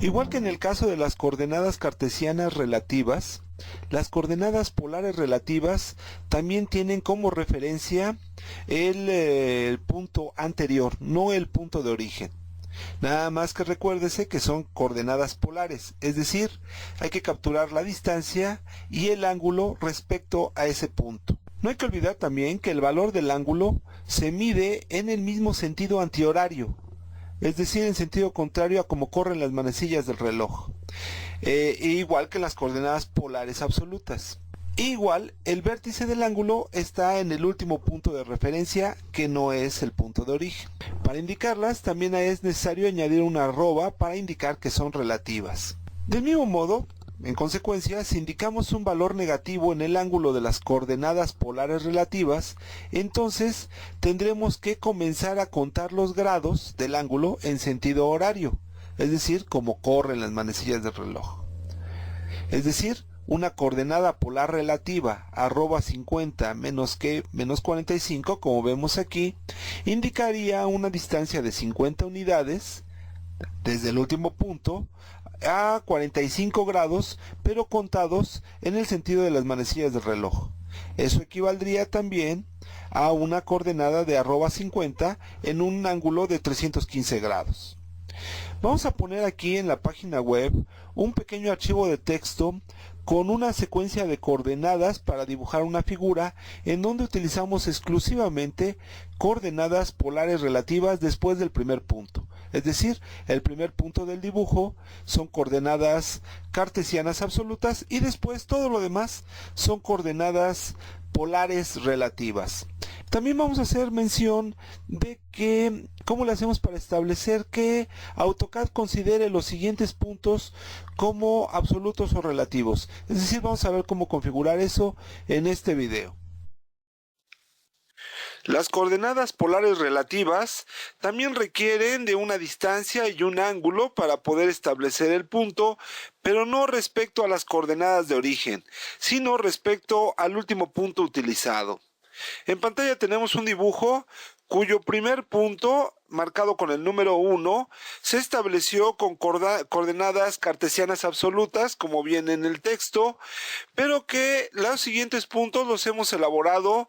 Igual que en el caso de las coordenadas cartesianas relativas, las coordenadas polares relativas también tienen como referencia el punto anterior, no el punto de origen. Nada más que recuérdese que son coordenadas polares, es decir, hay que capturar la distancia y el ángulo respecto a ese punto. No hay que olvidar también que el valor del ángulo se mide en el mismo sentido antihorario, es decir, en sentido contrario a como corren las manecillas del reloj, igual que las coordenadas polares absolutas. Igual, el vértice del ángulo está en el último punto de referencia, que no es el punto de origen. Para indicarlas, también es necesario añadir una arroba para indicar que son relativas. Del mismo modo, en consecuencia, si indicamos un valor negativo en el ángulo de las coordenadas polares relativas, entonces tendremos que comenzar a contar los grados del ángulo en sentido horario, es decir, como corren las manecillas del reloj. Es decir, una coordenada polar relativa arroba 50 menos que menos 45, como vemos aquí, indicaría una distancia de 50 unidades desde el último punto a 45 grados, pero contados en el sentido de las manecillas del reloj. Eso equivaldría también a una coordenada de arroba 50 en un ángulo de 315 grados. Vamos a poner aquí en la página web un pequeño archivo de texto con una secuencia de coordenadas para dibujar una figura en donde utilizamos exclusivamente coordenadas polares relativas después del primer punto. Es decir, el primer punto del dibujo son coordenadas cartesianas absolutas y después todo lo demás son coordenadas polares relativas. También vamos a hacer mención de que cómo le hacemos para establecer que AutoCAD considere los siguientes puntos como absolutos o relativos. Es decir, vamos a ver cómo configurar eso en este video. Las coordenadas polares relativas también requieren de una distancia y un ángulo para poder establecer el punto, pero no respecto a las coordenadas de origen, sino respecto al último punto utilizado. En pantalla tenemos un dibujo cuyo primer punto, marcado con el número 1, se estableció con coordenadas cartesianas absolutas, como viene en el texto, pero que los siguientes puntos los hemos elaborado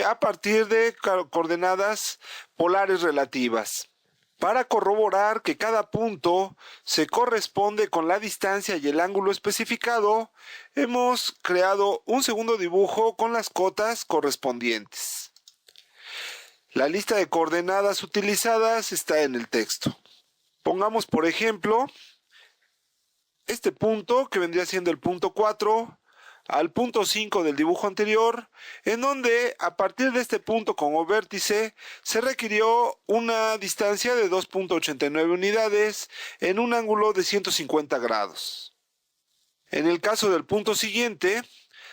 a partir de coordenadas polares relativas. Para corroborar que cada punto se corresponde con la distancia y el ángulo especificado, hemos creado un segundo dibujo con las cotas correspondientes. La lista de coordenadas utilizadas está en el texto. Pongamos, por ejemplo, este punto, que vendría siendo el punto 4, al punto 5 del dibujo anterior, en donde a partir de este punto como vértice se requirió una distancia de 2.89 unidades en un ángulo de 150 grados. En el caso del punto siguiente,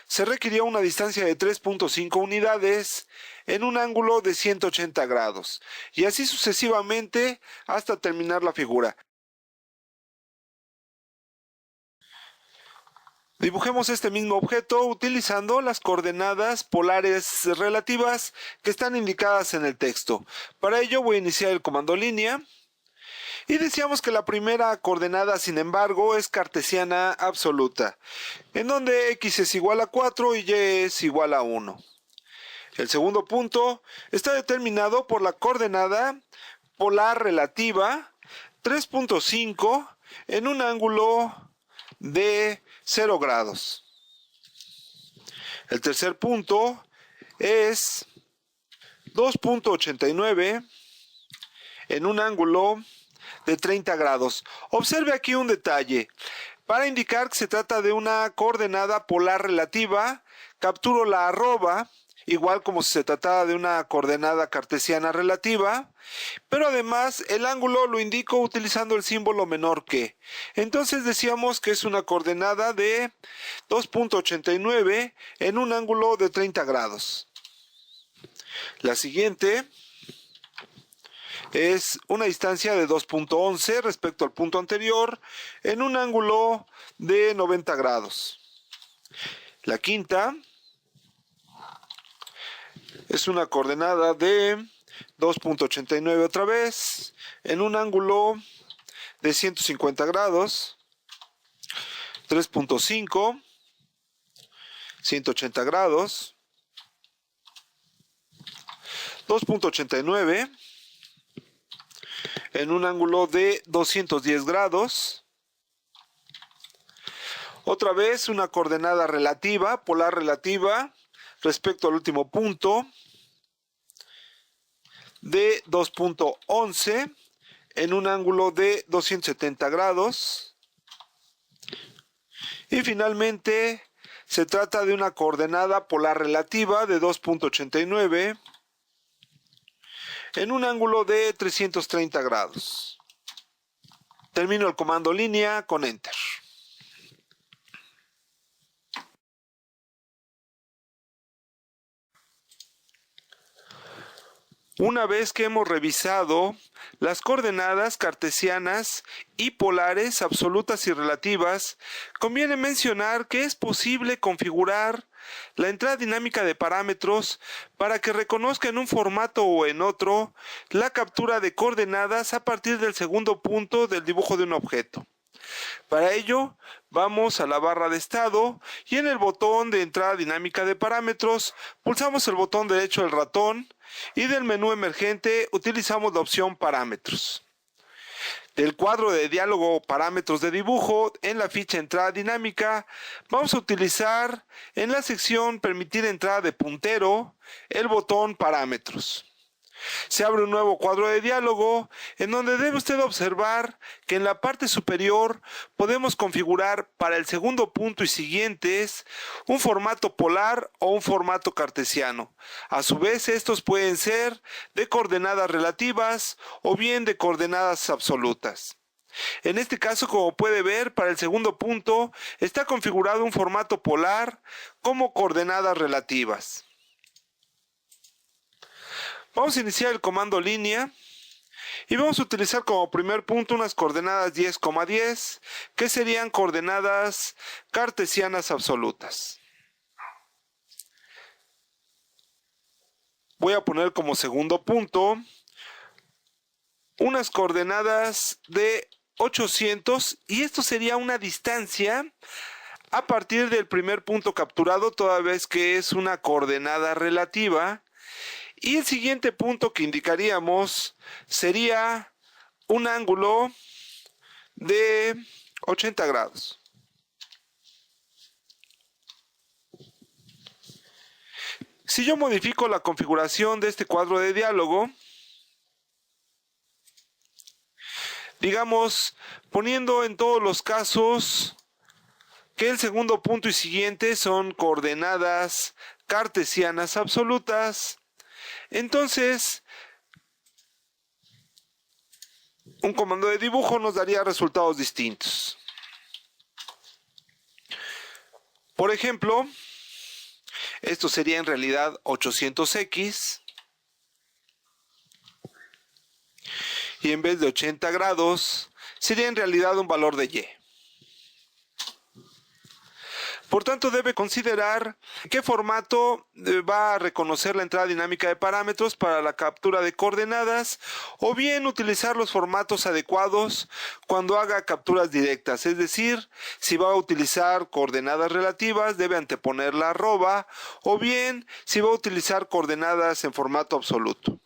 se requirió una distancia de 3.5 unidades en un ángulo de 180 grados, y así sucesivamente hasta terminar la figura. Dibujemos este mismo objeto utilizando las coordenadas polares relativas que están indicadas en el texto. Para ello voy a iniciar el comando línea y decíamos que la primera coordenada, sin embargo, es cartesiana absoluta, en donde x es igual a 4 y y es igual a 1. El segundo punto está determinado por la coordenada polar relativa 3.5 en un ángulo de 0 grados. El tercer punto es 2.89 en un ángulo de 30 grados. Observe aquí un detalle. Para indicar que se trata de una coordenada polar relativa, capturo la arroba, igual como si se tratara de una coordenada cartesiana relativa, pero además el ángulo lo indico utilizando el símbolo menor que. Entonces decíamos que es una coordenada de 2.89 en un ángulo de 30 grados. La siguiente es una distancia de 2.11 respecto al punto anterior en un ángulo de 90 grados. La quinta es una coordenada de 2.89 otra vez en un ángulo de 150 grados, 3.5, 180 grados, 2.89 en un ángulo de 210 grados. Otra vez una coordenada relativa, polar relativa, respecto al último punto, de 2.11 en un ángulo de 270 grados. Y finalmente se trata de una coordenada polar relativa de 2.89 en un ángulo de 330 grados. Termino el comando línea con Enter. Una vez que hemos revisado las coordenadas cartesianas y polares absolutas y relativas, conviene mencionar que es posible configurar la entrada dinámica de parámetros para que reconozca en un formato o en otro la captura de coordenadas a partir del segundo punto del dibujo de un objeto. Para ello, vamos a la barra de estado y en el botón de entrada dinámica de parámetros pulsamos el botón derecho del ratón y del menú emergente utilizamos la opción Parámetros. Del cuadro de diálogo Parámetros de dibujo, en la ficha Entrada dinámica, vamos a utilizar en la sección Permitir entrada de puntero el botón Parámetros. Se abre un nuevo cuadro de diálogo en donde debe usted observar que en la parte superior podemos configurar para el segundo punto y siguientes un formato polar o un formato cartesiano. A su vez, estos pueden ser de coordenadas relativas o bien de coordenadas absolutas. En este caso, como puede ver, para el segundo punto está configurado un formato polar como coordenadas relativas. Vamos a iniciar el comando línea y vamos a utilizar como primer punto unas coordenadas 10,10 que serían coordenadas cartesianas absolutas. Voy a poner como segundo punto unas coordenadas de 800 y esto sería una distancia a partir del primer punto capturado toda vez que es una coordenada relativa. Y el siguiente punto que indicaríamos sería un ángulo de 80 grados. Si yo modifico la configuración de este cuadro de diálogo, digamos, poniendo en todos los casos que el segundo punto y siguiente son coordenadas cartesianas absolutas, entonces un comando de dibujo nos daría resultados distintos. Por ejemplo, esto sería en realidad 800x y en vez de 80 grados sería en realidad un valor de y. Por tanto, debe considerar qué formato va a reconocer la entrada dinámica de parámetros para la captura de coordenadas o bien utilizar los formatos adecuados cuando haga capturas directas. Es decir, si va a utilizar coordenadas relativas, debe anteponer la arroba o bien si va a utilizar coordenadas en formato absoluto.